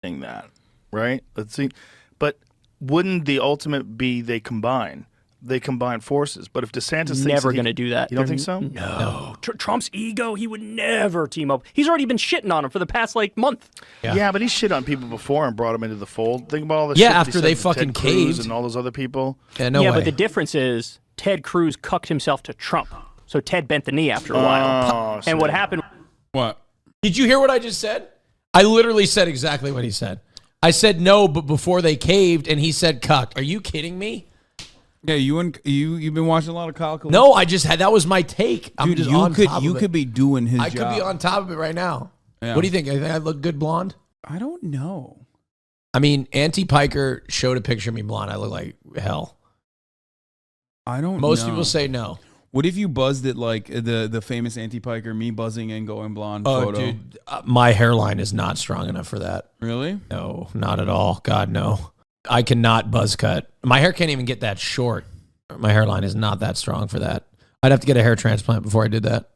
that, right? Let's see. But wouldn't the ultimate be they combine? They combine forces. But if DeSantis never going to do that. You don't think so? No. Trump's ego, he would never team up. He's already been shitting on him for the past month. Yeah, but he shit on people before and brought them into the fold. Think about all the shit after they to fucking Ted Cruz caved and all those other people. Yeah, no way. But the difference is Ted Cruz cucked himself to Trump. So Ted bent the knee after a while. And what happened? What? Did you hear what I just said? I literally said exactly what he said. I said no, but before they caved, and he said cucked. Are you kidding me? Yeah, you've been watching a lot of Kyle Kalinske? No, I just had that was my take. I'm Dude, just you on could top of you it. could be doing his I job. could be on top of it right now. Yeah. What do you think? I think I look good blonde? I don't know. I mean, Hasanpiker showed a picture of me blonde. I look like hell. I don't know. Most people say no. What if you buzzed it like the famous Hasanpiker, me buzzing and going blonde photo? Dude, my hairline is not strong enough for that. Really? No, not at all. God, no. I cannot buzz cut. My hair can't even get that short. My hairline is not that strong for that. I'd have to get a hair transplant before I did that.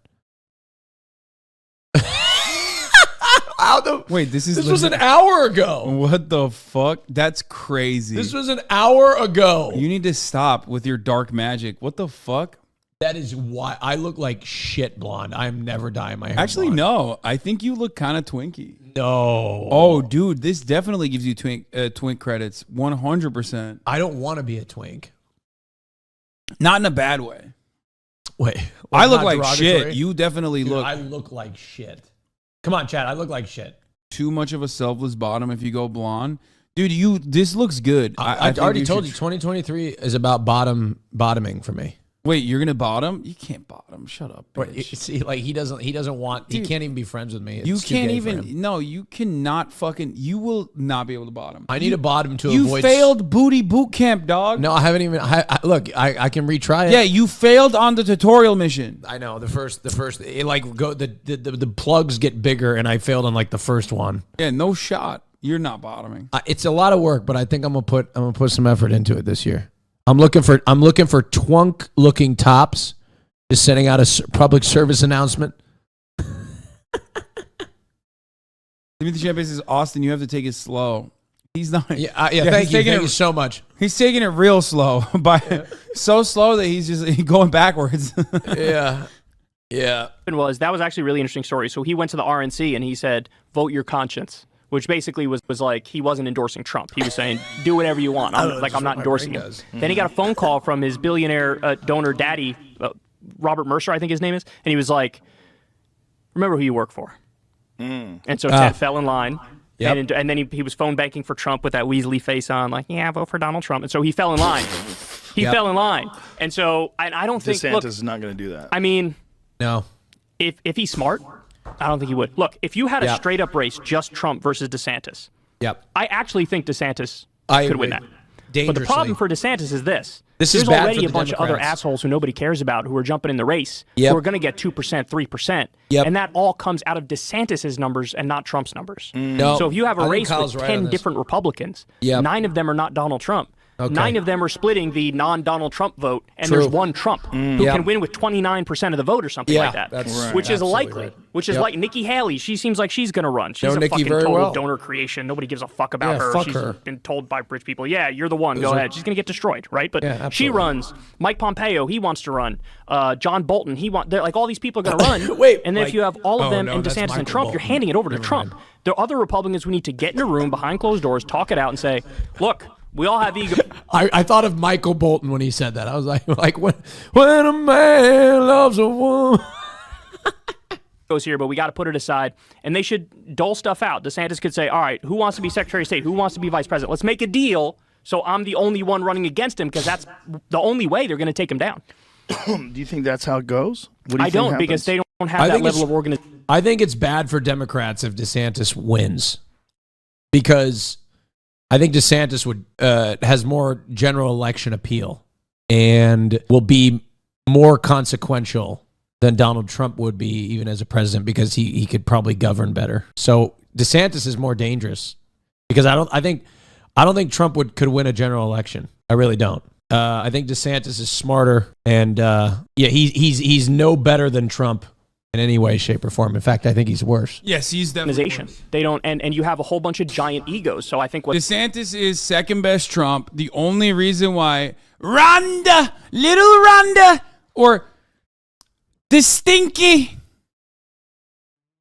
Wait, this was an hour ago. What the fuck? That's crazy. This was an hour ago. You need to stop with your dark magic. What the fuck? That is why I look like shit blonde. I'm never dyeing my hair. Actually, blonde. no. I think you look kind of twinky. No. Oh, dude, this definitely gives you twink credits. 100%. I don't want to be a twink. Not in a bad way. Wait. I look like derogatory? shit. You definitely Dude, look. I look like shit. Come on, Chad. I look like shit. Too much of a selfless bottom if you go blonde. Dude, this looks good. I think already told you, should- 2023 is about bottoming for me. Wait, you're gonna bottom? You can't bottom. Shut up, bitch. See, like he doesn't want. Dude, he can't even be friends with me. It's You too can't gay for him. even. No, you cannot fucking. You will not be able to bottom. I need a bottom to You avoid. failed booty boot camp, dog. No, I haven't even. Look, I can retry it. Yeah, you failed on the tutorial mission. I know the first. It like go the plugs get bigger, and I failed on like the first one. Yeah, no shot. You're not bottoming. It's a lot of work, but I think I'm gonna put some effort into it this year. I'm looking for twunk looking tops. Just sending out a public service announcement. Timothy Champagne says, Austin, you have to take it slow. He's not. Yeah, thank you so much. He's taking it real slow, so slow that he's just going backwards. Yeah. That was actually a really interesting story. So he went to the RNC and he said, vote your conscience, which basically was like he wasn't endorsing Trump. He was saying, do whatever you want. I'm not endorsing him. Then he got a phone call from his billionaire donor daddy, Robert Mercer, I think his name is. And he was like, remember who you work for. And so Ted fell in line. Yep. And then he was phone banking for Trump with that Weasley face on, like, yeah, vote for Donald Trump. And so he fell in line. He fell in line. And so I don't think DeSantis is not going to do that. I mean, no. If he's smart, I don't think he would. Look, if you had a straight up race, just Trump versus DeSantis, I actually think DeSantis could win that. But the problem for DeSantis is this. There's already a bunch of other assholes who nobody cares about who are jumping in the race who are going to get 2%, 3%. And that all comes out of DeSantis' numbers and not Trump's numbers. No, so if you have a race Kyle's with right 10 different Republicans, 9 of them are not Donald Trump. Okay. 9 of them are splitting the non-Donald Trump vote, and there's one Trump who can win with 29% of the vote or something like that, which is likely. Which is like Nikki Haley. She seems like she's going to run. She's a fucking total donor creation. Nobody gives a fuck about her. She's been told by rich people, yeah, you're the one. Go ahead. She's going to get destroyed, right? But she runs. Mike Pompeo, he wants to run. John Bolton, like all these people are going to run. Wait, and then if you have all of them and DeSantis and Trump, you're handing it over to Trump. There are other Republicans who need to get in a room behind closed doors, talk it out, and say, look, we all have ego. I thought of Michael Bolton when he said that. I was like when a man loves a woman. Goes here, but we got to put it aside. And they should dole stuff out. DeSantis could say, all right, who wants to be Secretary of State? Who wants to be Vice President? Let's make a deal so I'm the only one running against him because that's the only way they're going to take him down. Do you think that's how it goes? What do you I think don't happens? because they don't have that level of organization. I think it's bad for Democrats if DeSantis wins because I think DeSantis has more general election appeal and will be more consequential than Donald Trump would be even as a president because he could probably govern better. So DeSantis is more dangerous because I don't think Trump could win a general election. I really don't. I think DeSantis is smarter and he's no better than Trump in any way, shape, or form. In fact, I think he's worse. Yes, he's definitely worse. They don't, and you have a whole bunch of giant egos. So I think what DeSantis is second best Trump. The only reason why Rhonda, little Rhonda, or the Stinky.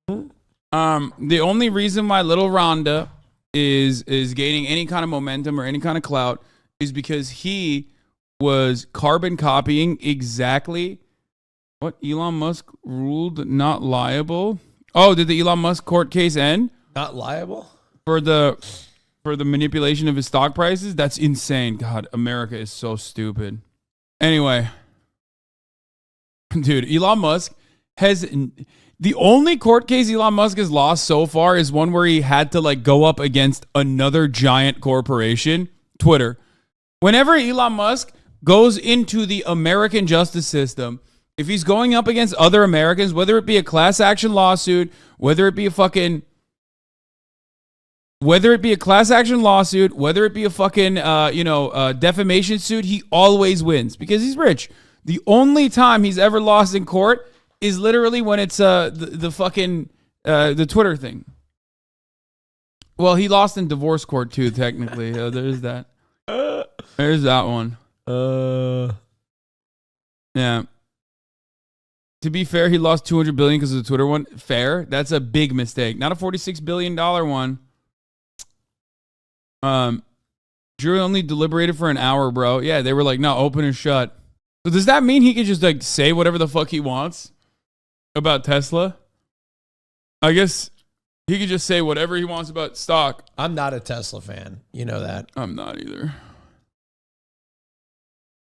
The only reason why little Rhonda is gaining any kind of momentum or any kind of clout is because he was carbon copying exactly what Elon Musk ruled not liable. Oh, did the Elon Musk court case end? Not liable? For the manipulation of his stock prices? That's insane. God, America is so stupid. Anyway, dude, Elon Musk has... The only court case Elon Musk has lost so far is one where he had to like go up against another giant corporation, Twitter. Whenever Elon Musk goes into the American justice system, if he's going up against other Americans, whether it be a class action lawsuit, whether it be a fucking defamation suit, he always wins because he's rich. The only time he's ever lost in court is literally when it's the Twitter thing. Well, he lost in divorce court too, technically. There's that. There's that one. Yeah. To be fair, he lost $200 billion because of the Twitter one. Fair. That's a big mistake. Not a $46 billion one. Jury only deliberated for an hour, bro. Yeah, they were like, no, open and shut. So does that mean he could just like say whatever the fuck he wants about Tesla? I guess he could just say whatever he wants about stock. I'm not a Tesla fan. You know that. I'm not either.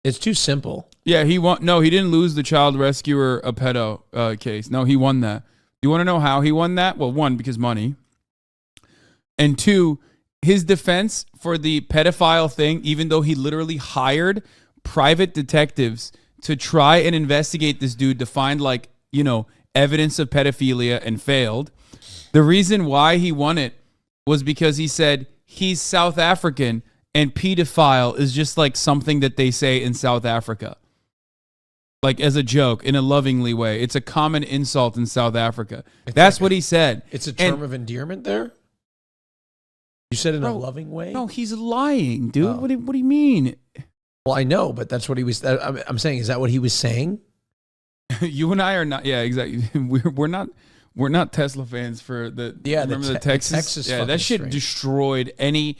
It's too simple. Yeah, he won. No, he didn't lose the child rescuer a pedo case. No, he won that. You want to know how he won that? Well, one, because money. And two, his defense for the pedophile thing, even though he literally hired private detectives to try and investigate this dude to find like, you know, evidence of pedophilia and failed. The reason why he won it was because he said he's South African and pedophile is just like something that they say in South Africa. Like as a joke, in a lovingly way. It's a common insult in South Africa. That's what he said. It's a term of endearment there? You said in a loving way? No, he's lying, dude. Oh. What do you mean? Well, I know, but that's what he was... I'm saying, is that what he was saying? You and I are not... Yeah, exactly. We're not Tesla fans for the... Yeah, remember the Texas yeah, that shit destroyed any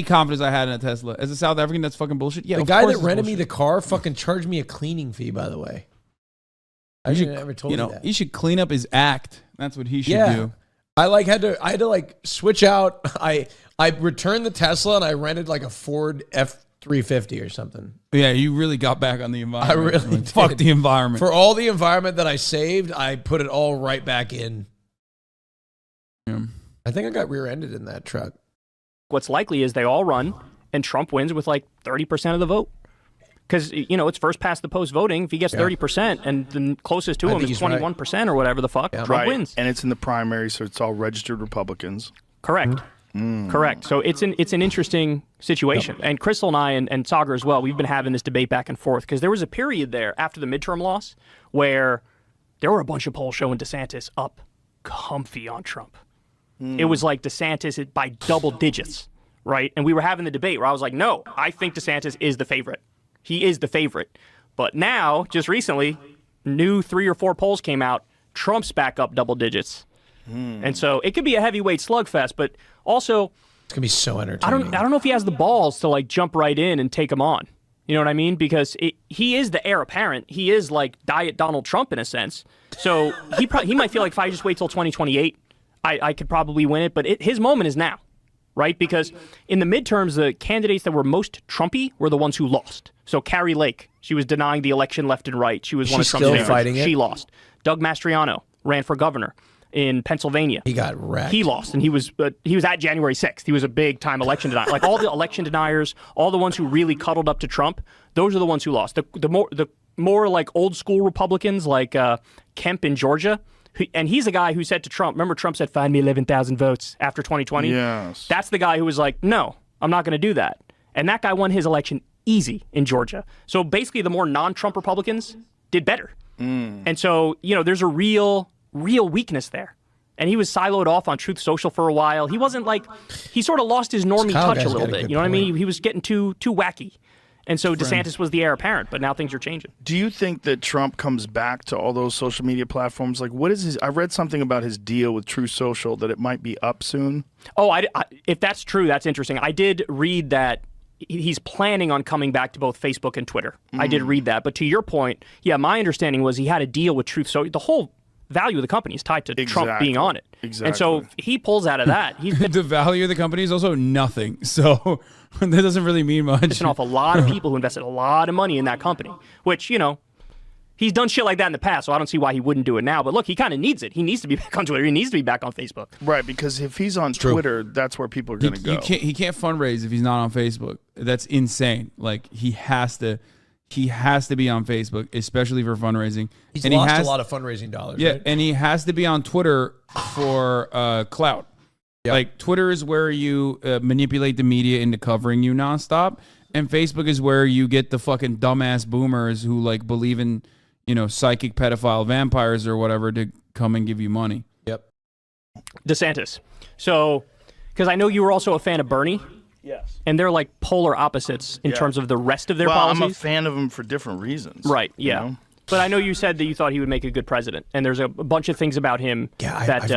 confidence I had in a Tesla. As a South African, that's fucking bullshit. Yeah, the guy that rented me the car fucking charged me a cleaning fee, by the way. I should never told you that. He should clean up his act. That's what he should do. I had to like switch out. I returned the Tesla and I rented like a Ford F-350 or something. Yeah, you really got back on the environment. I really did. Fuck the environment. For all the environment that I saved, I put it all right back in. Yeah. I think I got rear-ended in that truck. What's likely is they all run and Trump wins with like 30% of the vote. Because, you know, it's first past the post voting. If he gets 30% and the closest to him is 21% or whatever the fuck, Trump wins. And it's in the primary, so it's all registered Republicans. Correct. Correct. So it's an interesting situation. And Crystal and I and Sagar as well, we've been having this debate back and forth because there was a period there after the midterm loss where there were a bunch of polls showing DeSantis up comfy on Trump. It was like DeSantis by double digits, right? And we were having the debate where I was like, no, I think DeSantis is the favorite. He is the favorite. But now, just recently, new 3 or 4 polls came out. Trump's back up double digits. And so it could be a heavyweight slugfest, but also... It's going to be so entertaining. I don't know if he has the balls to like jump right in and take him on. You know what I mean? Because he is the heir apparent. He is like Diet Donald Trump in a sense. So he might feel like if I just wait till 2028, I could probably win it. But his moment is now, right? Because in the midterms, the candidates that were most Trumpy were the ones who lost. So Carrie Lake, she was denying the election left and right. She was one of Trump's favorites. Fighting it? She lost. Doug Mastriano ran for governor in Pennsylvania. He got wrecked. He lost, and he was at January 6th. He was a big-time election denier. Like all the election deniers, all the ones who really cuddled up to Trump, those are the ones who lost. The more like old-school Republicans like Kemp in Georgia, and he's the guy who said to Trump, remember Trump said, find me 11,000 votes after 2020? Yes. That's the guy who was like, no, I'm not going to do that. And that guy won his election easy in Georgia. So basically the more non-Trump Republicans did better. And so, there's a real weakness there. And he was siloed off on Truth Social for a while. He wasn't he sort of lost his normie Kyle touch a guy's little got a bit. good You know what I point. mean? He was getting too wacky. And so DeSantis was the heir apparent, but now things are changing. Do you think that Trump comes back to all those social media platforms? Like, what is his? I read something about his deal with Truth Social that it might be up soon. Oh, if that's true, that's interesting. I did read that he's planning on coming back to both Facebook and Twitter. I did read that. But to your point, yeah, my understanding was he had a deal with Truth Social. The whole value of the company is tied to Trump being on it. Exactly. And so if he pulls out of that, he's been The value of the company is also nothing. So that doesn't really mean much. pissing off a lot of people who invested a lot of money in that company, which, he's done shit like that in the past, so I don't see why he wouldn't do it now. But look, he kind of needs it. He needs to be back on Twitter. He needs to be back on Facebook. Right, because if he's on Twitter, that's where people are going to go. He can't fundraise if he's not on Facebook. That's insane. Like he has to be on Facebook, especially for fundraising. He's lost a lot of fundraising dollars. Yeah, right? and he has to be on Twitter for clout. Yep. Like Twitter is where you manipulate the media into covering you nonstop, and Facebook is where you get the fucking dumbass boomers who believe in psychic pedophile vampires or whatever to come and give you money. Yep. DeSantis. So, because I know you were also a fan of Bernie. Yes. And they're like polar opposites in terms of the rest of their Well, policies. I'm a fan of him for different reasons. Right, yeah. you know? But I know you said that you thought he would make a good president, and there's a bunch of things about him that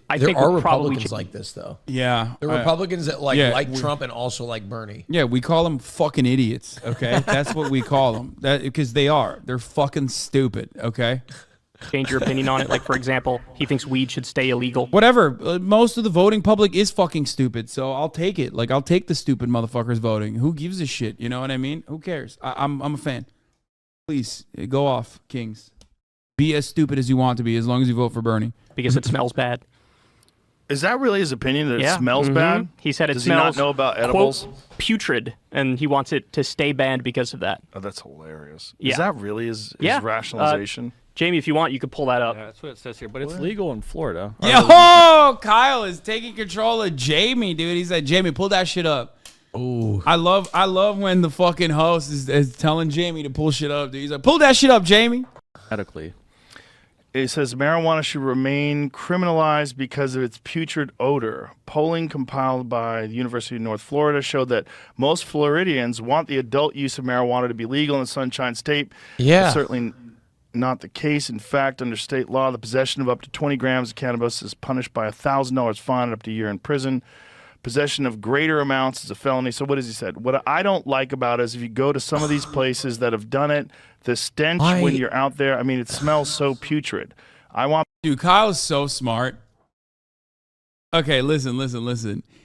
I there think are would probably Republicans like this, though. Yeah. There are Republicans that like Trump and also like Bernie. Yeah, we call them fucking idiots, okay? That's what we call them. Because they are. They're fucking stupid, okay? change your opinion on it. Like, for example, he thinks weed should stay illegal. Whatever. Most of the voting public is fucking stupid, so I'll take it. I'll take the stupid motherfuckers voting. Who gives a shit? You know what I mean? Who cares? I'm a fan. Please, go off, Kings. Be as stupid as you want to be, as long as you vote for Bernie. Because it smells bad. Is that really his opinion, that it smells Mhm. bad? He said it Does smells, he not know about edibles? quote, putrid, and he wants it to stay banned because of that. Oh, that's hilarious. Yeah. Is that really his Yeah. rationalization? Jamie, if you want, you could pull that up. Yeah, that's what it says here. But it's legal in Florida. Yo, Kyle is taking control of Jamie, dude. He said, Jamie, pull that shit up. Ooh. I love when the fucking host is telling Jamie to pull shit up, dude. He's like, pull that shit up, Jamie. Medically. It says marijuana should remain criminalized because of its putrid odor. Polling compiled by the University of North Florida showed that most Floridians want the adult use of marijuana to be legal in the Sunshine State. Yeah. That's certainly not the case. In fact, under state law, the possession of up to 20 grams of cannabis is punished by a $1,000 fine and up to a year in prison. Possession of greater amounts is a felony. So what has he said? What I don't like about it is if you go to some of these places that have done it, the stench when you're out there, I mean, it smells so putrid. I want... Dude, Kyle's so smart. Okay, listen.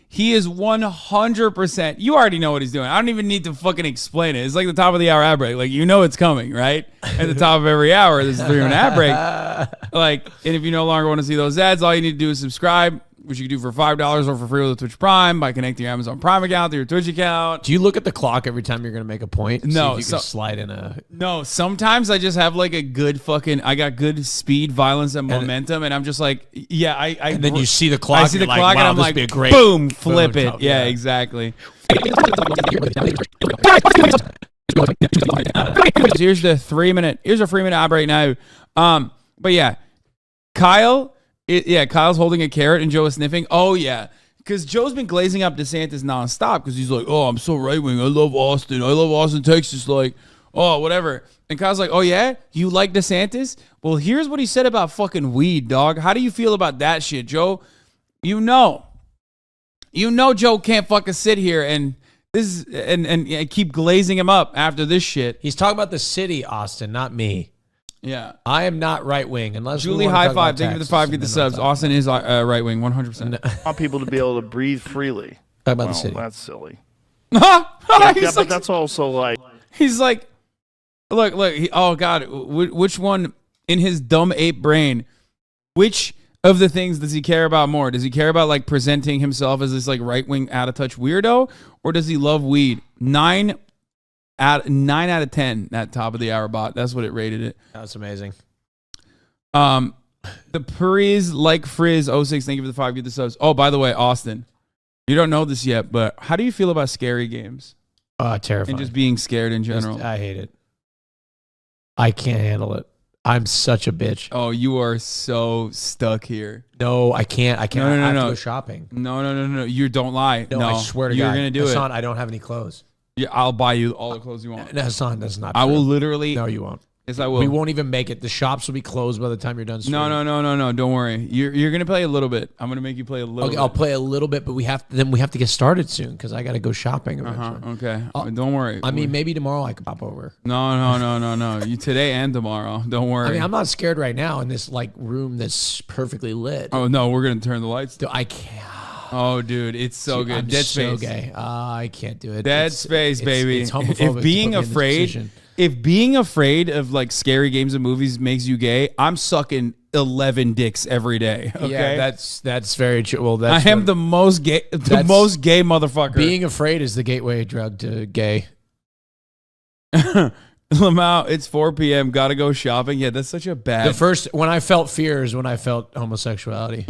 He is 100%. You already know what he's doing. I don't even need to fucking explain it. It's like the top of the hour ad break. Like, you know it's coming, right? At the top of every hour, there's a 3-minute ad break. Like, and if you no longer want to see those ads, all you need to do is subscribe, which you can do for $5 or for free with the Twitch Prime by connecting your Amazon Prime account to your Twitch account. Do you look at the clock every time you're going to make a point? And No, see if you can slide in a... No, sometimes I just have like a good fucking, I got good speed, violence, and momentum, and I'm just like, yeah, I And then you see the clock. I see the you're like, clock, wow, and I'm this like, would be a great boom, flip it. top, Yeah, exactly. Here's a 3-minute ad right now. But yeah, Kyle's holding a carrot and Joe is sniffing. Oh yeah, because Joe's been glazing up DeSantis nonstop because he's like, oh, I'm so right wing. I love Austin. I love Austin, Texas. Like, oh, whatever. And Kyle's like, oh yeah, you like DeSantis? Well, here's what he said about fucking weed, dog. How do you feel about that shit, Joe? You know, Joe can't fucking sit here and keep glazing him up after this shit. He's talking about the city, Austin, not me. Yeah. I am not right wing unless Julie, we high talk five. about Thank you for the taxes, 5. Get and the then I'll subs. talk. Austin is right wing, 100%. I want people to be able to breathe freely. Talk about Well, the city. that's silly. yeah, But that's also like... he's like, look. Oh God, which one in his dumb ape brain? Which of the things does he care about more? Does he care about like presenting himself as this like right wing out of touch weirdo, or does he love weed? 9 out of 10. That top of the hour bot. That's what it rated it. That's amazing. The Priz like Frizz 06. Thank you for the 5. Get the subs. Oh, by the way, Austin, you don't know this yet, but how do you feel about scary games Terrifying. and just being scared in general? I hate it. I can't handle it. I'm such a bitch. Oh, you are so stuck here. No, I can't. I No, have to no. go shopping. No. You don't lie. No, I swear to you're God. gonna do Hassan, it. I don't have any clothes. Yeah, I'll buy you all the clothes you want. No, Hassan, that's not I true. will literally. No, you won't. Yes, I will. We won't even make it. The shops will be closed by the time you're done streaming. No. Don't worry. You're gonna play a little bit. I'm gonna make you play a little. Okay, bit. I'll play a little bit, but we have to get started soon because I got to go shopping eventually. Okay. Don't worry. I mean, maybe tomorrow I could pop over. No. You today and tomorrow. Don't worry. I mean, I'm not scared right now in this like room that's perfectly lit. Oh no, we're gonna turn the lights. I can't. Oh, dude, it's so good. I'm Dead so Space. gay. I can't do it. Dead Space, baby. It's homophobic. If being afraid of like scary games and movies makes you gay, I'm sucking 11 dicks every day. Okay, Yeah, that's very true. Well, that's I am the most gay motherfucker. being afraid is the gateway drug to gay. Lamau, it's 4 p.m. Gotta go shopping. Yeah, that's such a bad. The first when I felt fear is when I felt homosexuality.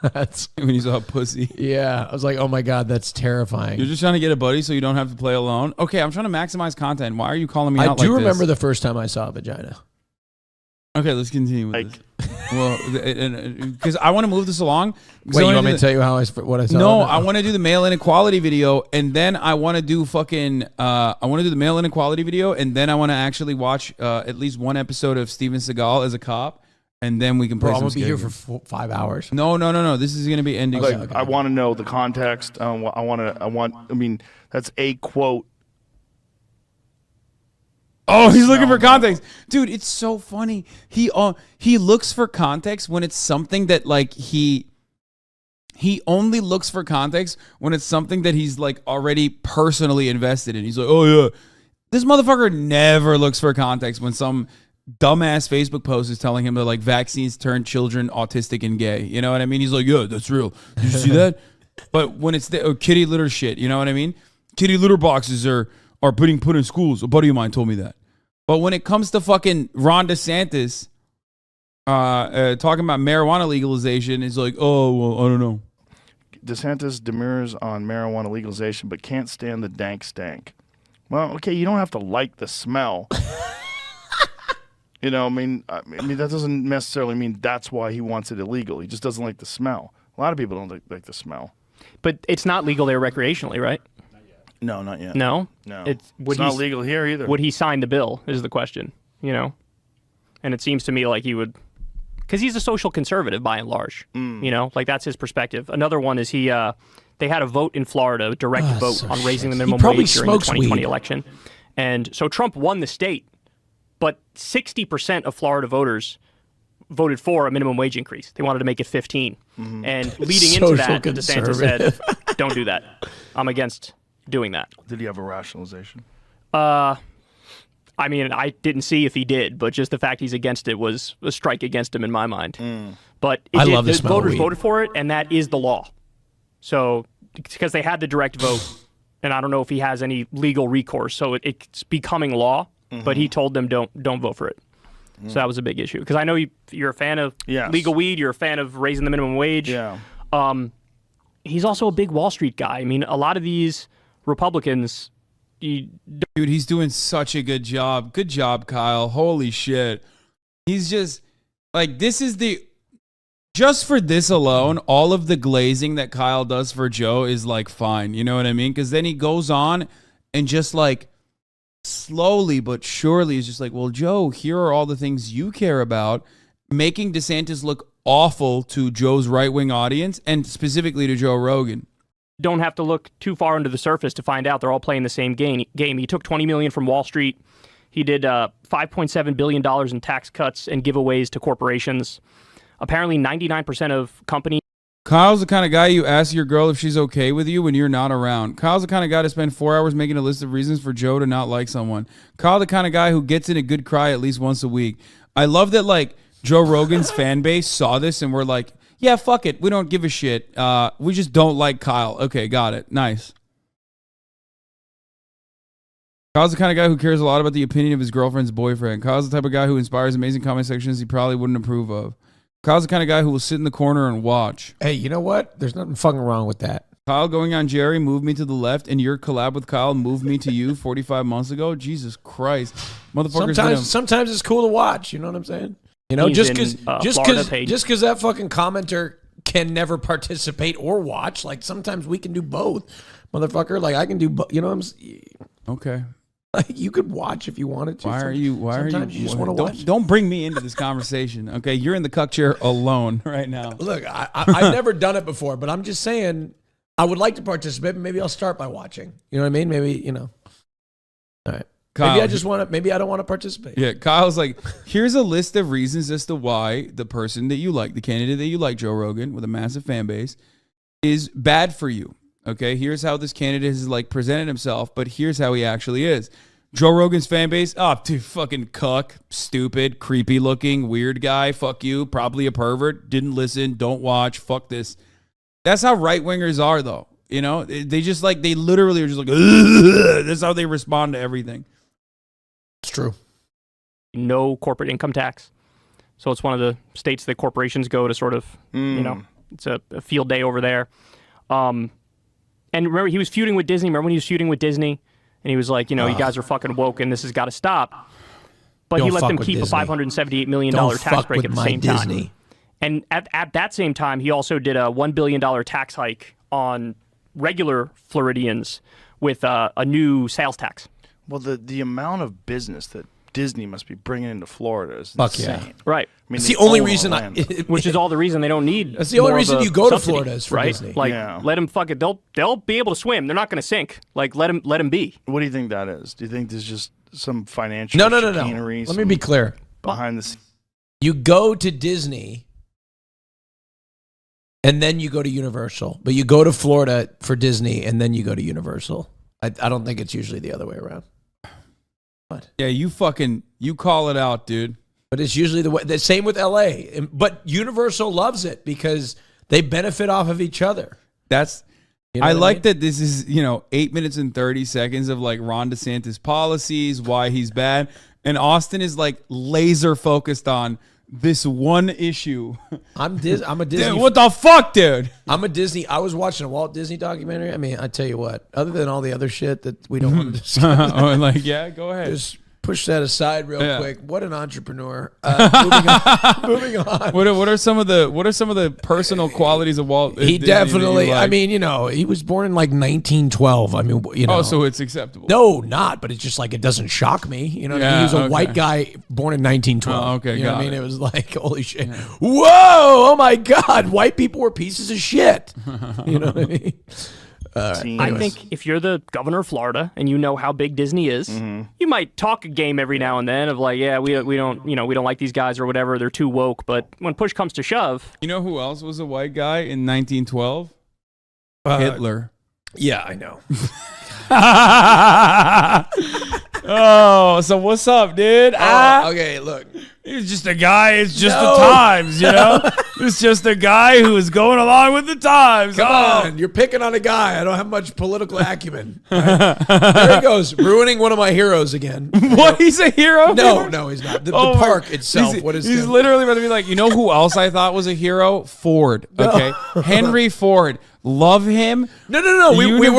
That's when you saw a pussy. yeah. I was like, oh my God, that's terrifying. You're just trying to get a buddy so you don't have to play alone. Okay, I'm trying to maximize content. Why are you calling me out I like do this? remember the first time I saw a vagina. Okay, let's continue with this. Well, because I want to move this along. Wait, you want me to tell you what I saw? No, I want to do the male inequality video, and then I want to do fucking. I want to do the male inequality video, and then I want to actually watch at least one episode of Steven Seagal as a cop, and then we can play. Bro, I'm some gonna be here scary for 5 hours. No. This is gonna be ending. Like, soon. I want to know the context. I mean, that's a quote. Oh, he's looking for context, dude. It's so funny. He looks for context when it's something that like he only looks for context when it's something that he's like already personally invested in. He's like, oh yeah, this motherfucker never looks for context when some dumbass Facebook post is telling him that like vaccines turn children autistic and gay. You know what I mean? He's like, yeah, that's real. Did you see that? But when it's the kitty litter shit, you know what I mean? Kitty litter boxes are being put in schools. A buddy of mine told me that. But when it comes to fucking Ron DeSantis talking about marijuana legalization, it's like, oh, well, I don't know. DeSantis demurs on marijuana legalization, but can't stand the dank stank. Well, okay, you don't have to like the smell. You know, I mean, that doesn't necessarily mean that's why he wants it illegal. He just doesn't like the smell. A lot of people don't like the smell. But it's not legal there recreationally, right? No, not yet. No? No. It's not legal here either. Would he sign the bill is the question, you know? And it seems to me like he would, because he's a social conservative by and large, you know? Like that's his perspective. Another one is they had a vote in Florida, a direct vote on raising the minimum wage during the 2020 election. And so Trump won the state, but 60% of Florida voters voted for a minimum wage increase. They wanted to make it 15. And leading into that, DeSantis said, don't do that. I'm against doing that. Did he have a rationalization? I mean, I didn't see if he did, but just the fact he's against it was a strike against him in my mind. But love the the smell of voters weed. voted for it, and that is the law. So, because they had the direct vote, and I don't know if he has any legal recourse, so it's becoming law. But he told them don't vote for it. So that was a big issue. Because I know you're a fan of legal weed, you're a fan of raising the minimum wage. Yeah. He's also a big Wall Street guy. I mean, a lot of these Republicans. Dude, he's doing such a good job. Good job, Kyle. Holy shit. He's just like, just for this alone, all of the glazing that Kyle does for Joe is like fine. You know what I mean? Because then he goes on and just like slowly but surely is just like, well, Joe, here are all the things you care about, making DeSantis look awful to Joe's right-wing audience and specifically to Joe Rogan. Don't have to look too far under the surface to find out they're all playing the same game. He took $20 million from Wall Street. He did $5.7 billion in tax cuts and giveaways to corporations. Apparently, 99% of companies. Kyle's the kind of guy you ask your girl if she's okay with you when you're not around. Kyle's the kind of guy to spend 4 hours making a list of reasons for Joe to not like someone. Kyle the kind of guy who gets in a good cry at least once a week. I love that, like, Joe Rogan's fan base saw this and were like, yeah, fuck it. We don't give a shit. We just don't like Kyle. Okay, got it. Nice. Kyle's the kind of guy who cares a lot about the opinion of his girlfriend's boyfriend. Kyle's the type of guy who inspires amazing comment sections he probably wouldn't approve of. Kyle's the kind of guy who will sit in the corner and watch. Hey, you know what? There's nothing fucking wrong with that. Kyle going on Jerry moved me to the left, and your collab with Kyle moved me to you 45 months ago. Jesus Christ, motherfuckers! Sometimes it's cool to watch. You know what I'm saying? You know, He's just in, because Florida, that fucking commenter can never participate or watch. Like sometimes we can do both, motherfucker. Like I can do both. You know what I'm? Okay. Like you could watch if you wanted to. Why are you? Sometimes you just want to watch. Don't bring me into this conversation. Okay, you're in the cuck chair alone right now. Look, I've never done it before, but I'm just saying I would like to participate. Maybe I'll start by watching. You know what I mean? Maybe All right. Kyle, Maybe I don't want to participate. Yeah, Kyle's like, here's a list of reasons as to why the person that you like, the candidate that you like, Joe Rogan, with a massive fan base, is bad for you. Okay, here's how this candidate has like presented himself, but here's how he actually is. Joe Rogan's fan base, dude, fucking cuck, stupid, creepy looking, weird guy, fuck you, probably a pervert, didn't listen, don't watch, fuck this. That's how right wingers are, though. You know, they just like, they literally are just like, ugh. That's how they respond to everything. It's true. No corporate income tax. So it's one of the states that corporations go to sort of, it's a field day over there. And remember, he was feuding with Disney. Remember when he was feuding with Disney? And he was like, you guys are fucking woke and this has got to stop. But he let them keep a $578 million tax break at the same time. And at that same time, he also did a $1 billion tax hike on regular Floridians with a new sales tax. Well, the amount of business that Disney must be bringing into Florida is insane. Yeah. Right. I mean, it's the only reason which is all the reason they don't need. That's the only reason you go to subsidy, Florida is for right? Disney. Like, let them fuck it. They'll be able to swim. They're not going to sink. Like, let them be. What do you think that is? Do you think there's just some financial No. chicanery? Let me be clear. Behind the scenes. You go to Disney, and then you go to Universal. But you go to Florida for Disney, and then you go to Universal. I don't think it's usually the other way around. What? Yeah, you call it out, dude. But it's usually the same with LA. But Universal loves it because they benefit off of each other. I like that this is, 8 minutes and 30 seconds of like Ron DeSantis policies, why he's bad. And Austin is like laser focused on this one issue. I'm a Disney. Dude, what the fuck, dude? I'm a Disney. I was watching a Walt Disney documentary. I mean, I tell you what, other than all the other shit that we don't want to discuss. Go ahead. Just push that aside real quick. What an entrepreneur. Moving on. What are some of the personal qualities of Walt? He definitely. Like? I mean, he was born in like 1912. I mean, Oh, so it's acceptable. No, not. But it's just like it doesn't shock me. You know, he was a white guy born in 1912. Oh, okay, you know what I mean? It was like holy shit. Yeah. Whoa! Oh my God! White people were pieces of shit. You know what I mean? I think if you're the governor of Florida and you know how big Disney is, you might talk a game every now and then of like, yeah, we don't like these guys or whatever. They're too woke. But when push comes to shove, you know who else was a white guy in 1912? Hitler. Yeah, I know. Oh, so what's up, dude? Okay, look. He's just a guy. It's just the times, It's just a guy who is going along with the times. Come on, you're picking on a guy. I don't have much political acumen. Right? There he goes, ruining one of my heroes again. What? He's a hero? No, he's not. The park itself. He's literally about to be like, you know who else I thought was a hero? Ford. Okay, Henry Ford. Love him. No. We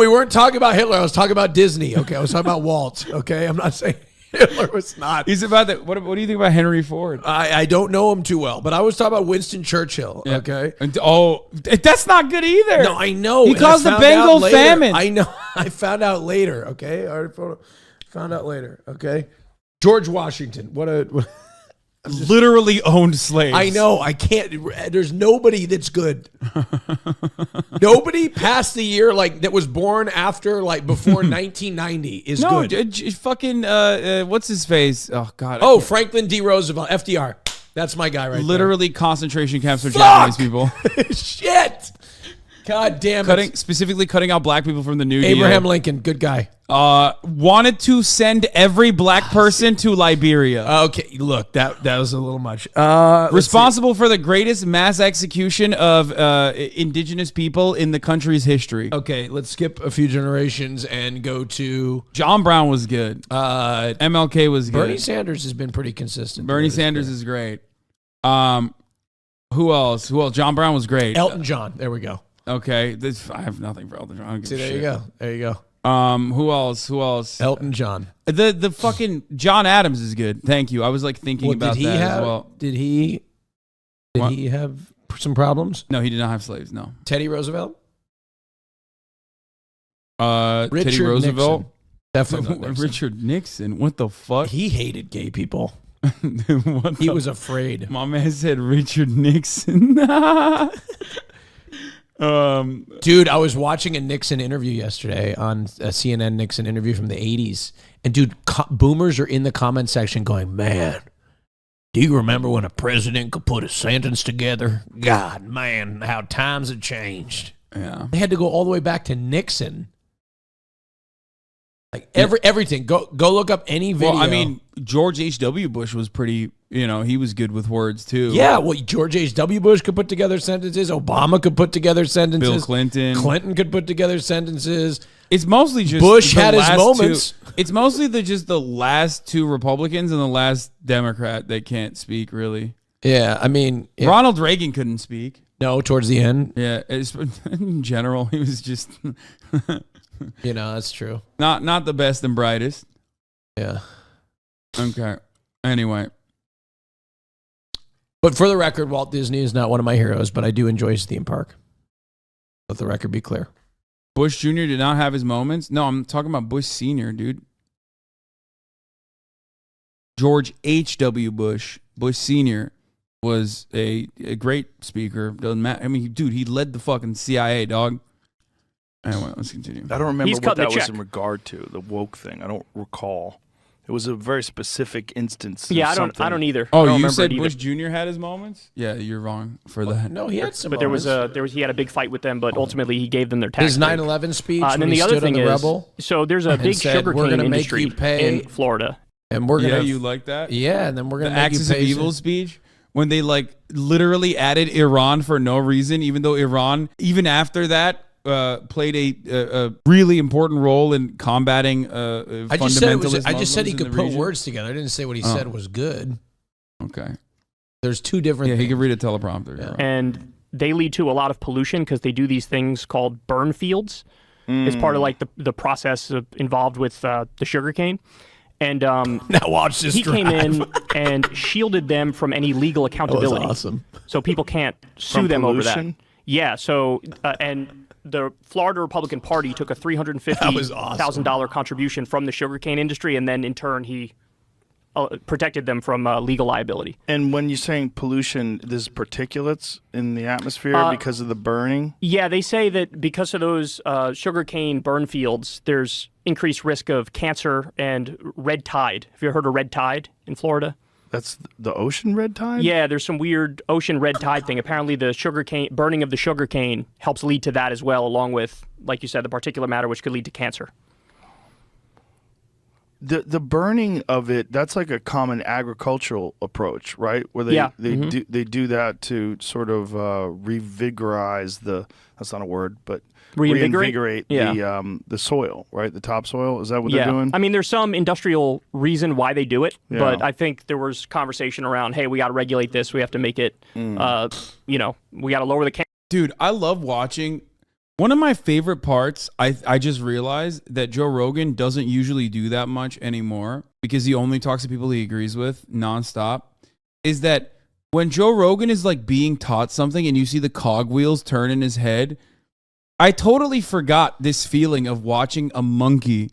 weren't talking about Hitler. I was talking about Disney. Okay, I was talking about Walt. Okay, I'm not saying Hitler was not. He's about that. What do you think about Henry Ford? I don't know him too well, but I was talking about Winston Churchill. Yeah. Okay. That's not good either. No, I know. He caused the Bengal famine. I know. I found out later. Okay. I already found out later. Okay. George Washington. Literally owned slaves. I know. I can't. There's nobody that's good. Nobody past the year that was born after before 1990 is good. No, fucking what's his face? Oh God. Oh, Franklin D. Roosevelt, FDR. That's my guy right Literally concentration camps for Japanese people. Shit. God damn it. Specifically cutting out black people from the New Deal. Abraham Lincoln, good guy. Wanted to send every black person to Liberia. Okay, look, that was a little much. Responsible for the greatest mass execution of indigenous people in the country's history. Okay, let's skip a few generations and go to... John Brown was good. MLK was good. Bernie Sanders has been pretty consistent. Bernie Sanders is great. Who else? John Brown was great. Elton John. There we go. Okay, I have nothing for Elton John. I don't give See, a there shit. you go. There you go. Who else? Elton John. The fucking John Adams is good. Thank you. I was like thinking about that as well. Did he have some problems? No, he did not have slaves. No. Teddy Roosevelt? Teddy Richard Roosevelt. Nixon. Definitely not Nixon. Richard Nixon. What the fuck? He hated gay people. What He the- was afraid. My man said Richard Nixon. Dude, I was watching a Nixon interview yesterday on a CNN Nixon interview from the 80s. And dude, boomers are in the comment section going, man, do you remember when a president could put a sentence together? God, man, how times have changed. Yeah. They had to go all the way back to Nixon. Like everything. Go look up any video. Well, I mean, George H.W. Bush was pretty, he was good with words too. Yeah, well, George H.W. Bush could put together sentences. Obama could put together sentences. Bill Clinton. Clinton could put together sentences. It's mostly just Bush the had his last moments. It's mostly just the last two Republicans and the last Democrat that can't speak really. Yeah, I mean, Ronald Reagan couldn't speak. no, towards the end. Yeah, in general, he was just That's true. not the best and brightest. Yeah. Okay. Anyway, But for the record, Walt Disney is not one of my heroes, but I do enjoy his theme park. Let the record be clear. Bush Jr. did not have his moments. No, I'm talking about Bush Sr., dude. George H.W. Bush Sr. was a great speaker. Doesn't matter. I mean, dude, he led the fucking CIA, dog. Anyway, let's continue. I don't remember He's what cutting that the was check. in regard to, the woke thing. I don't recall. It was a very specific instance. Yeah, of I don't either. I Oh, don't you remember said it either. Bush Jr. had his moments? Yeah, you're wrong for that. No, he had some But he had a big fight with them, but ultimately he gave them their tax his break. 9/11 speech And when then he the other stood on thing the is, rebel, so there's a and big said, "We're sugarcane gonna make industry you pay." in Florida. and we're Yeah, gonna you like that? yeah, and then we're The gonna make you Axis of pay Evil speech when they literally added Iran for no reason, even though Iran, even after that, played a really important role in combating I just said he Muslims in could the put region. words together. I didn't say what he said was good. Okay. There's two different Yeah, things. he could read a teleprompter. Yeah. And they lead to a lot of pollution because they do these things called burn fields. It's part of the process involved with the sugarcane. And Now watch this he drive. came in and shielded them from any legal That was accountability. awesome. So people can't sue From them over pollution? that. Yeah. So and the Florida Republican Party took a $350,000 contribution from the sugarcane industry, and then in turn he protected them from legal liability. And when you're saying pollution, there's particulates in the atmosphere because of the burning? Yeah, they say that because of those sugarcane burn fields, there's increased risk of cancer and red tide. Have you ever heard of red tide in Florida? That's the ocean red tide? Yeah, there's some weird ocean red tide thing. Apparently, the burning of the sugarcane helps lead to that as well, along with, like you said, the particulate matter, which could lead to cancer. The burning of it, that's like a common agricultural approach, right? Where they do that to sort of revigorize that's not a word, but reinvigorate the soil, right? The topsoil. Is that what they're doing? I mean, there's some industrial reason why they do it, Yeah. but I think there was conversation around, hey, we got to regulate this. We have to make it, we got to lower the Dude, I love watching. One of my favorite parts, I just realized that Joe Rogan doesn't usually do that much anymore because he only talks to people he agrees with nonstop, is that when Joe Rogan is being taught something and you see the cogwheels turn in his head, I totally forgot this feeling of watching a monkey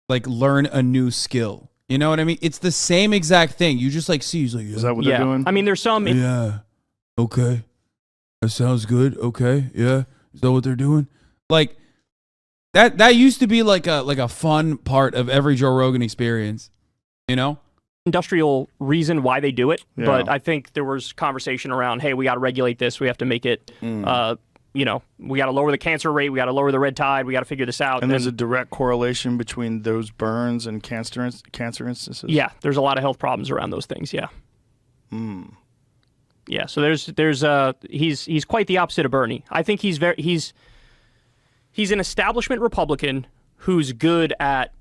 learn a new skill. You know what I mean? It's the same exact thing. You just see, he's like, yeah. Is that what they're doing? I mean, there's some... Yeah. Okay. That sounds good. Okay. Yeah. Is that what they're doing? That used to be like a fun part of every Joe Rogan experience, industrial reason why they do it, Yeah. but I think there was conversation around, hey, we got to regulate this. We have to make it, we got to lower the cancer rate. We got to lower the red tide. We got to figure this out. And there's a direct correlation between those burns and cancer instances? Yeah, there's a lot of health problems around those things. Yeah. Yeah. So he's quite the opposite of Bernie. I think he's an establishment Republican who's good at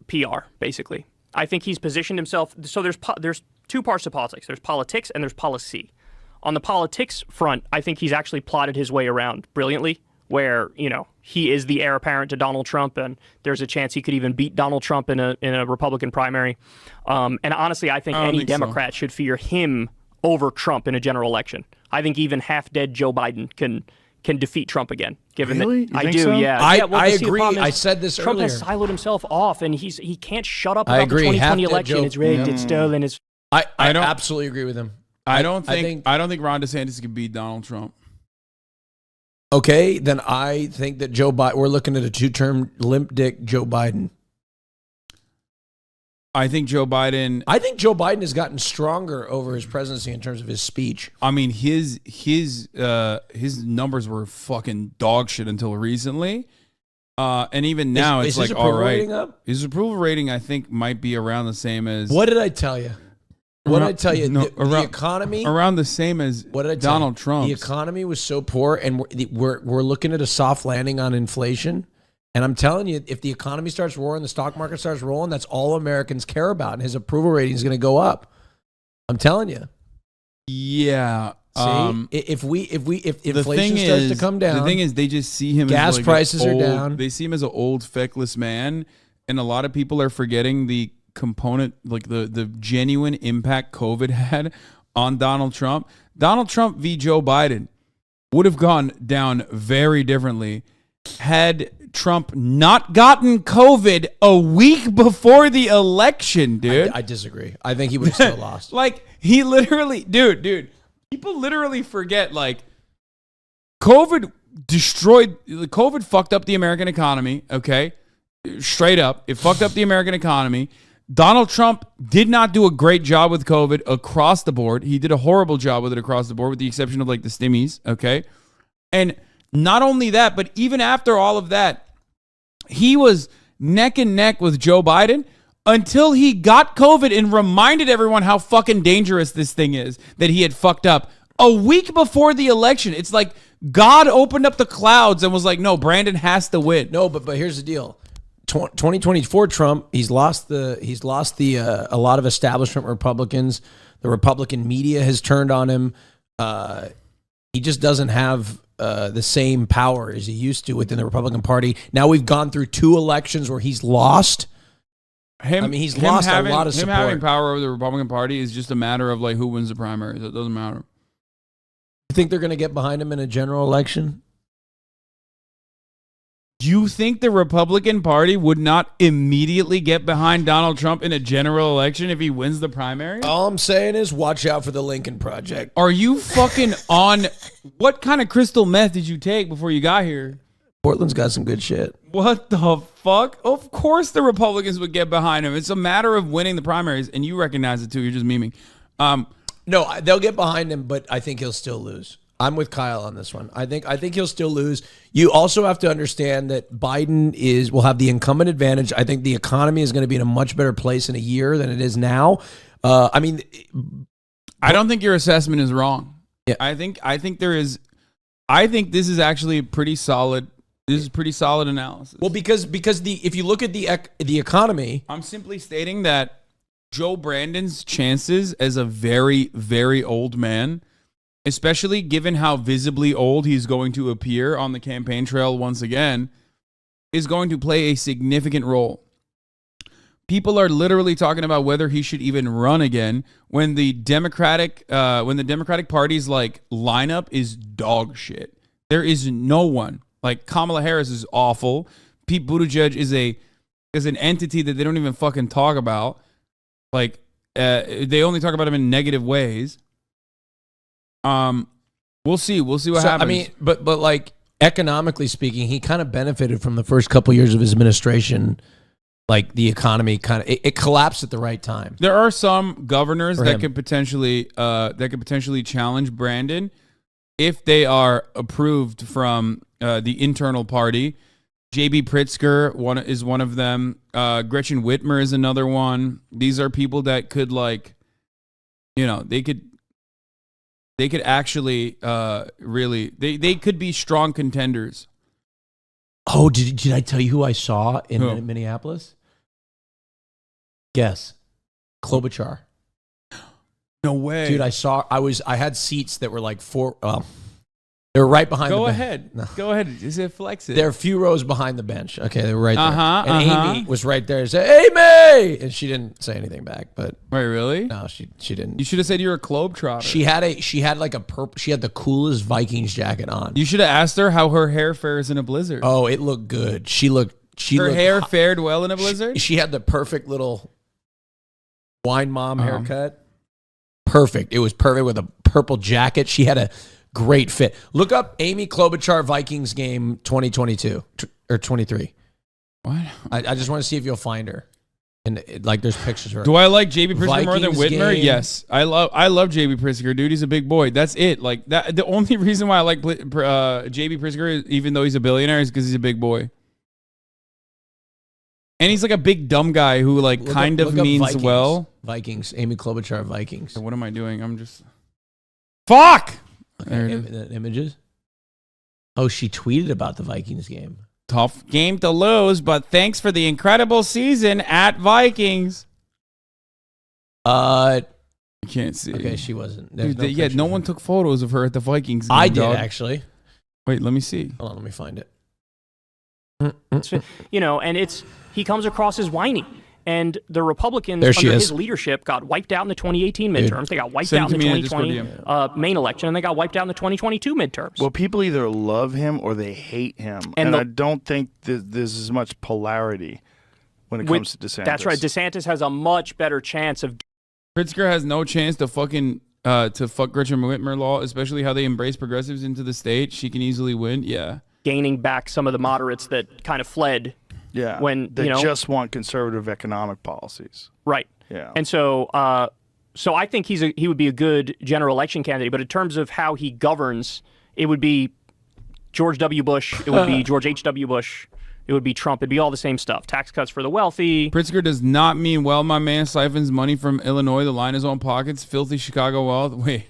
PR, basically. I think he's positioned himself. So there's two parts of politics. There's politics and there's policy. On the politics front, I think he's actually plotted his way around brilliantly, where, he is the heir apparent to Donald Trump, and there's a chance he could even beat Donald Trump in a Republican primary. And honestly, I think any Democrat should fear him over Trump in a general election. I think even half-dead Joe Biden can defeat Trump again. Given Really? that You I think do, so? yeah. I the agree. problem is I said this Trump earlier. has siloed himself off, and he can't shut up I about the agree. 2020 Half-dead election. Joe- It's rigged. It's stolen. It's I I don't- absolutely agree with him. I don't think Ron DeSantis can beat Donald Trump. Okay, then I think that Joe Biden. We're looking at a 2-term limp dick Joe Biden. I think Joe Biden. I think Joe Biden has gotten stronger over his presidency in terms of his speech. I mean, his numbers were fucking dog shit until recently, and even now Is it's his like all approval right. rating up? His approval rating, I think, might be around the same as What did I tell you? What did I tell you? No, The economy. around the same as What did I tell Donald you? Trump. The economy was so poor, and we're looking at a soft landing on inflation. And I'm telling you, if the economy starts roaring, the stock market starts rolling, that's all Americans care about, and his approval rating is going to go up. I'm telling you. Yeah. See, if the inflation thing starts is, to come down, the thing is, they just see him. Gas as like prices an are old, down. They see him as an old, feckless man, and a lot of people are forgetting the component, like the genuine impact COVID had on Donald Trump. Donald Trump v. Joe Biden would have gone down very differently had Trump not gotten COVID a week before the election, dude. I disagree. I think he would have still lost. Like, he literally, dude, people literally forget, like, COVID fucked up the American economy, okay? Straight up. It fucked up the American economy. Donald Trump did not do a great job with COVID across the board. He did a horrible job with it across the board, with the exception of, like, the stimmies, okay? And not only that, but even after all of that, he was neck and neck with Joe Biden until he got COVID and reminded everyone how fucking dangerous this thing is that he had fucked up a week before the election. It's like God opened up the clouds and was like, no, Brandon has to win. No, but here's the deal. 2024 Trump, he's lost a lot of establishment Republicans. The Republican media has turned on him. He just doesn't have the same power as he used to within the Republican Party. Now we've gone through 2 elections where he's lost. He's lost a lot of support. Him having power over the Republican Party is just a matter of, like, who wins the primaries. It doesn't matter. You think they're going to get behind him in a general election? You think the Republican Party would not immediately get behind Donald Trump in a general election if he wins the primary? All I'm saying is watch out for the Lincoln Project. Are you fucking on? What kind of crystal meth did you take before you got here? Portland's got some good shit. What the fuck? Of course the Republicans would get behind him. It's a matter of winning the primaries, and you recognize it too. You're just memeing. No, they'll get behind him, but I think he'll still lose. I'm with Kyle on this one. I think he'll still lose. You also have to understand that Biden will have the incumbent advantage. I think the economy is going to be in a much better place in a year than it is now. I don't think your assessment is wrong. Yeah. I think this is actually pretty solid. This is pretty solid analysis. Well, because if you look at the economy, I'm simply stating that Joe Brandon's chances as a very, very old man, especially given how visibly old he's going to appear on the campaign trail once again, is going to play a significant role. People are literally talking about whether he should even run again when the Democratic Party's like lineup is dog shit. There is no one. Like, Kamala Harris is awful. Pete Buttigieg is an entity that they don't even fucking talk about. Like, they only talk about him in negative ways. We'll see what happens. I mean, but like, economically speaking, he kind of benefited from the first couple years of his administration. Like, the economy it collapsed at the right time. There are some governors For that him. could potentially challenge Brandon if they are approved from the internal party. J.B. Pritzker is one of them. Gretchen Whitmer is another one. These are people that could, like, they could actually really they could be strong contenders. Oh, did I tell you who I saw in Who? Minneapolis? Guess. Klobuchar. No way. Dude, I had seats that were like they were right behind the bench. Go ahead. Just flex it. They're a few rows behind the bench. Okay, they were right there. And uh-huh. Amy was right there and said, "Amy!" And she didn't say anything back, but Wait, really? no, she didn't. You should have said you're a Globetrotter. She had like a purple. She had the coolest Vikings jacket on. You should have asked her how her hair fares in a blizzard. Oh, it looked good. Her hair fared well in a blizzard? She had the perfect little wine mom haircut. Perfect. It was perfect with a purple jacket. She had a great fit. Look up Amy Klobuchar Vikings game 2022 or 23. What? I just want to see if you'll find her. And there's pictures of her. Do I like JB Pritzker more than Vikings Whitmer? game. Yes. I love JB Pritzker, dude. He's a big boy. That's it. Like that. The only reason why I like JB Pritzker, even though he's a billionaire, is because he's a big boy. And he's like a big dumb guy who like Look kind up of means Vikings. well. Vikings. Amy Klobuchar Vikings. What am I doing? I'm just fuck. There it is. Images. Oh, she tweeted about the Vikings game. Tough game to lose, but thanks for the incredible season at Vikings. You can't see. Okay, she wasn't. Dude, no one took photos of her at the Vikings game. I did dog. actually. Wait, let me see. Hold on, let me find it. And he comes across as whiny. And the Republicans There she under is. his leadership got wiped out in the 2018 midterms. Dude. They got wiped Send out in to the me in the 2020 main election, and they got wiped out in the 2022 midterms. Well, people either love him or they hate him, and I don't think there's as much polarity when it comes to DeSantis. That's right. DeSantis has a much better chance of. Pritzker has no chance to fuck Gretchen Whitmer law, especially how they embrace progressives into the state. She can easily win. Yeah. Gaining back some of the moderates that kind of fled. Yeah. When they just want conservative economic policies. Right. Yeah. And so I think he would be a good general election candidate. But in terms of how he governs, it would be George W. Bush. It would be George H.W. Bush. It would be Trump. It'd be all the same stuff. Tax cuts for the wealthy. Pritzker does not mean, well, my man siphons money from Illinois to line his own pockets. Filthy Chicago wealth. Wait.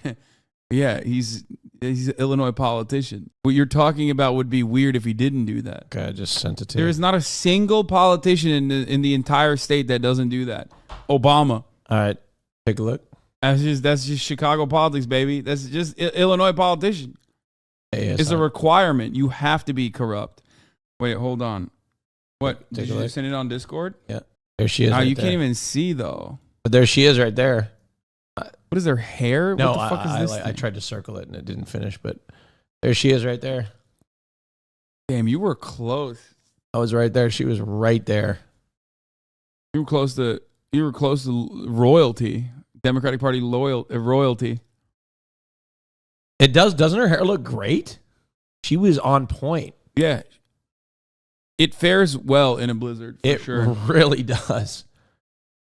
Yeah, he's an Illinois politician. What you're talking about would be weird if he didn't do that. Okay, I just sent it to you. There is not a single politician in the entire state that doesn't do that. Obama. All right, take a look. That's just Chicago politics, baby. That's just Illinois politician. It's a requirement. You have to be corrupt. Wait, hold on. What? Did you just send it on Discord? Yeah. There she is. Oh, right you there. can't even see though. But there she is right there. What is her hair? No, what the fuck is this? I tried to circle it and it didn't finish, but there she is right there. Damn, you were close. I was right there. She was right there. You were close to royalty. Democratic Party royalty. It doesn't her hair look great? She was on point. Yeah. It fares well in a blizzard, for sure. It really does.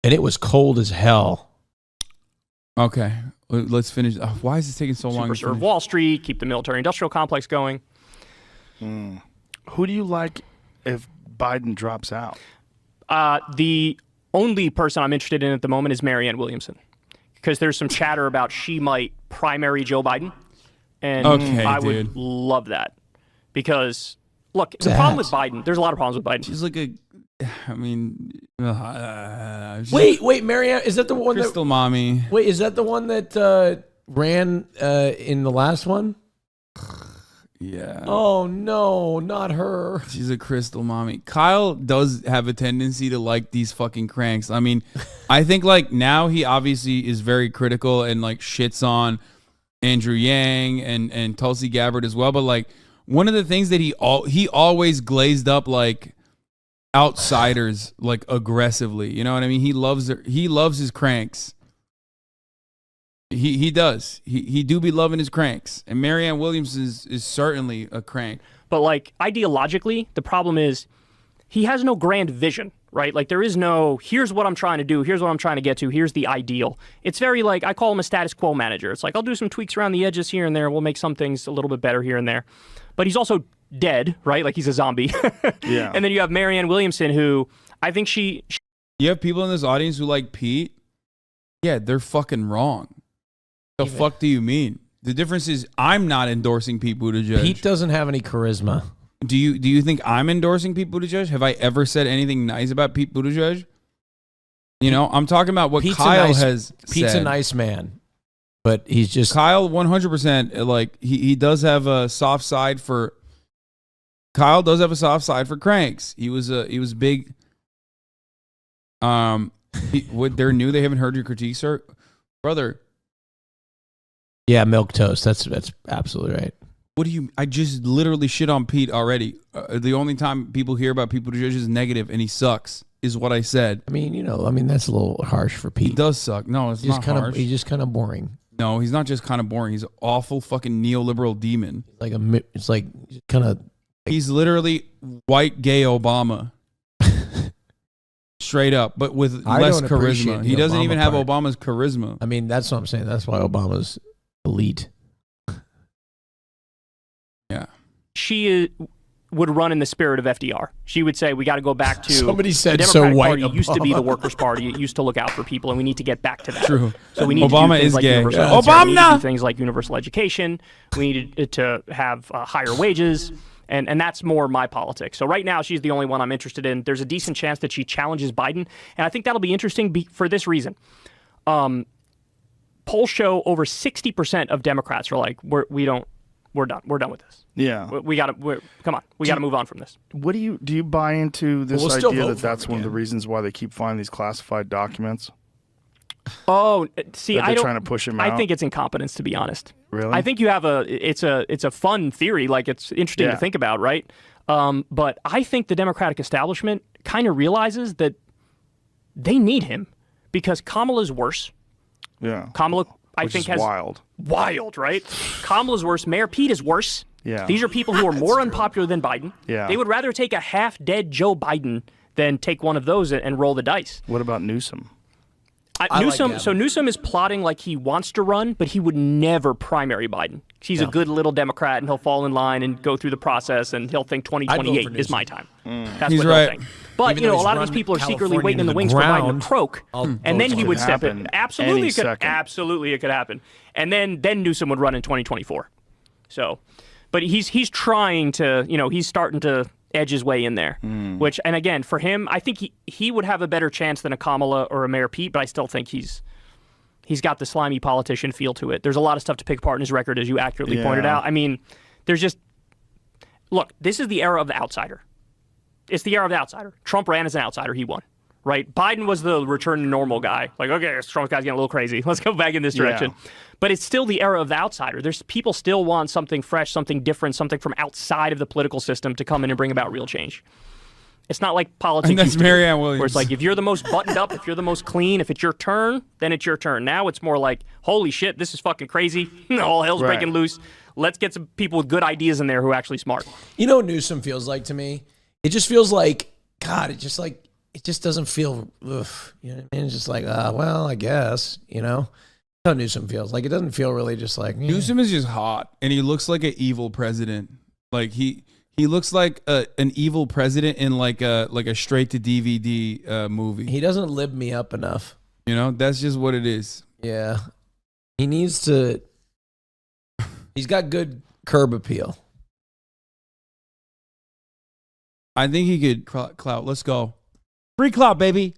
And it was cold as hell. Okay, let's finish. Why is this taking so long? Super serve Wall Street, keep the military-industrial complex going. Who do you like if Biden drops out? The only person I'm interested in at the moment is Marianne Williamson, because there's some chatter about she might primary Joe Biden, and I would love that. Because look, the problem with Biden, there's a lot of problems with Biden. She's like Wait, Marianne, is that the one Crystal mommy? Wait, is that the one that ran in the last one? Yeah. Oh no, not her. She's a crystal mommy. Kyle does have a tendency to like these fucking cranks. I mean, I think like now he obviously is very critical and like shits on Andrew Yang and Tulsi Gabbard as well. But like one of the things that he always glazed up like outsiders like aggressively. You know what I mean? He loves his cranks. He does. He do be loving his cranks. And Marianne Williams is certainly a crank. But like ideologically, the problem is he has no grand vision, right? Like there is no, here's what I'm trying to do, here's what I'm trying to get to, here's the ideal. It's very like, I call him a status quo manager. It's like, I'll do some tweaks around the edges here and there, we'll make some things a little bit better here and there. But he's also dead, right? Like he's a zombie. Yeah. And then you have Marianne Williamson, who I think she... You have people in this audience who like Pete? Yeah, they're fucking wrong. The fuck do you mean? The difference is I'm not endorsing Pete Buttigieg. Pete doesn't have any charisma. Do you think I'm endorsing Pete Buttigieg? Have I ever said anything nice about Pete Buttigieg? You know, I'm talking about what Kyle has said. Pete's a nice man. but he's just Kyle 100%. Like he does have a soft side for. Kyle does have a soft side for cranks. He was big. They're new. They haven't heard your critique, sir, brother. yeah, milk toast. That's absolutely right. What do you? I just literally shit on Pete already. The only time people hear about people judge is negative, and he sucks, is what I said. I mean, that's a little harsh for Pete. He does suck. No, it's not harsh. He's just kind of boring. No, he's not just kind of boring. He's an awful fucking neoliberal demon. It's like kind of. He's literally white gay Obama. Straight up, but with less charisma. He doesn't even have Obama's charisma. I mean, that's what I'm saying. That's why Obama's elite. Yeah. She would run in the spirit of FDR. She would say, we got to go back to Somebody said the Democratic so white Party Obama. used to be the workers' party. It used to look out for people, and we need to get back to that. True. So we need Obama to do things is like gay. universal Yeah, health care. We need to Obama! do things like universal education. We needed to have higher wages. And that's more my politics. So right now, she's the only one I'm interested in. There's a decent chance that she challenges Biden. And I think that'll be interesting for this reason. Polls show over 60% of Democrats are like, we're done. We're done with this. Yeah. We got to, come on. We got to move on from this. What do you buy into this We'll still idea vote that for that's him one of the again. reasons why they keep finding these classified documents? Oh, see, That I they're don't. trying to push him I out? think it's incompetence, to be honest. Really? I think you have it's a fun theory, like it's interesting to Yeah. think about, right? But I think the Democratic establishment kind of realizes that they need him because Kamala's worse. Yeah. Kamala, I Which think, is has wild. right? Kamala's worse. Mayor Pete is worse. Yeah. These are people who are more unpopular than Biden. Yeah. They would rather take a half-dead Joe Biden than take one of those and roll the dice. What about Newsom? Newsom, like so Newsom is plotting like he wants to run, but he would never primary Biden. He's a good little Democrat, and he'll fall in line and go through the process, and he'll think 2028 is Newsom. my time. That's He's what right. he'll think. But Even though a he's lot of run these people are secretly California waiting in to the the wings for Biden ground. to croak, and then he vote would could step in. happen Absolutely, any it could. second. Absolutely, it could happen. And then Newsom would run in 2024. So, but he's trying to, he's starting to edge his way in there. Which, and again, for him, I think he would have a better chance than a Kamala or a Mayor Pete, but I still think he's got the slimy politician feel to it. There's a lot of stuff to pick apart in his record, as you accurately pointed Yeah. out. I mean, look, this is the era of the outsider. It's the era of the outsider. Trump ran as an outsider. He won, right? Biden was the return to normal guy. Like, okay, this Trump guy's getting a little crazy. Let's go back in this direction. Yeah. But it's still the era of the outsider. There's people still want something fresh, something different, something from outside of the political system to come in and bring about real change. It's not like politics. And that's used to be, Marianne Williams. Where it's like, if you're the most buttoned up, if you're the most clean, if it's your turn, then it's your turn. Now it's more like, holy shit, this is fucking crazy. All hell's Right. breaking loose. Let's get some people with good ideas in there who are actually smart. You know what Newsom feels like to me? It just feels like, God, it just doesn't feel, ugh, you know what I mean? It's just like, well, I guess, That's how Newsom feels. Like, it doesn't feel really just like, Newsom is just hot, and he looks like an evil president. Like he looks like an evil president in like a straight to DVD movie. he doesn't lib me up enough. That's just what it is. Yeah. He needs to, he's got good curb appeal. I think he could clout. Let's go. Free clout, baby.